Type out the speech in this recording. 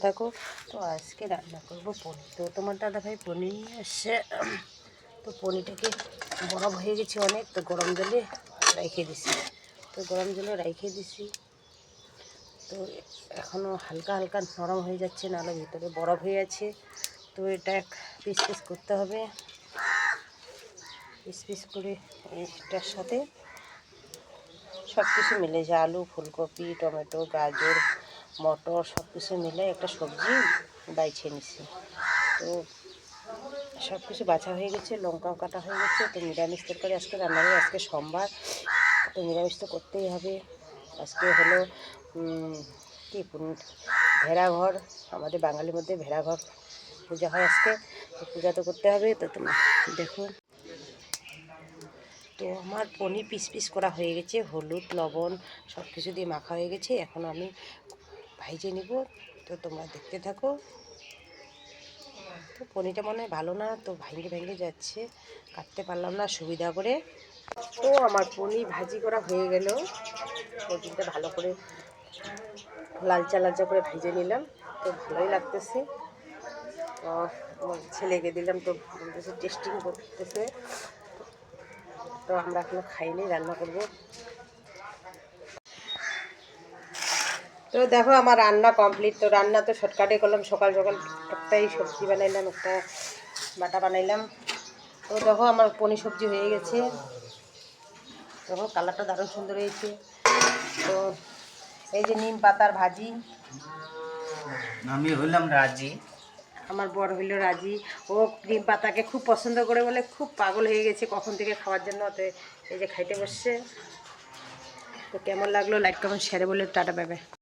থাকো। তো আজকে রান্না করবো পনির। তো তোমার দাদাভাই পনির নিয়ে আসছে। তো পনিরটাকে বরফ হয়ে গেছে অনেক, তো গরম জলে রেখে দিছি। তো এখনও হালকা হালকা নরম হয়ে যাচ্ছে, নাহলে ভিতরে বরফ হয়ে আছে। তো এটা পিস পিস করতে হবে। পিস পিস করে এটার সাথে সব কিছু মিলে যে আলু, ফুলকপি, টমেটো, গাজর, মটর সব কিছু মিলে একটা সবজি বাইছে নিছি। তো সব কিছু বাছা হয়ে গেছে, লঙ্কাও কাটা হয়ে গেছে। তো নিরামিষ তরকারি আজকে রান্না হবে। আজকে সোমবার, তো নিরামিষ তো করতেই হবে। আজকে হলো কি ভেড়াঘর, আমাদের বাঙালির মধ্যে ভেড়াঘর পূজা হয় আজকে। তো পূজা তো করতে হবে। তো তুমি দেখো, তো আমার পনির পিস পিস করা হয়ে গেছে, হলুদ লবণ সব কিছু দিয়ে মাখা হয়ে গেছে। এখন আমি ভাইজে নিব। তো তোমরা দেখতে থাকো। তো পনিরটা মনে হয় ভালো না, তো ভেঙে ভেঙে যাচ্ছে, কাটতে পারলাম না সুবিধা করে। তো আমার পনির ভাজি করা হয়ে গেল। পনিরটা ভালো করে লালচা লালচা করে ভেজে নিলাম। তো ভালোই লাগতেছে। তো আমার ছেলেকে দিলাম, তো বলতেছে টেস্টিং করতেছে। তো আমরা এখনো খাইনি, রান্না করব। তো দেখো আমার রান্না কমপ্লিট। তো রান্না তো শর্টকাটে করলাম, সকাল সকাল একটাই সবজি বানাইলাম, একটা বাটা বানাইলাম। তো দেখো আমার পনির সবজি হয়ে গেছে। দেখো কালারটা দারুণ সুন্দর হয়েছে। তো এই যে নিম পাতার ভাজি। আমি হইলাম রাজি, আমার বর হইল রাজি। ও নিম পাতাকে খুব পছন্দ করে বলে খুব পাগল হয়ে গেছে কখন থেকে খাওয়ার জন্য। তো এই যে খাইতে বসছে। তো কেমন লাগলো লাইক কমেন্ট শেয়ারে বলে টাটা, বাই বাই।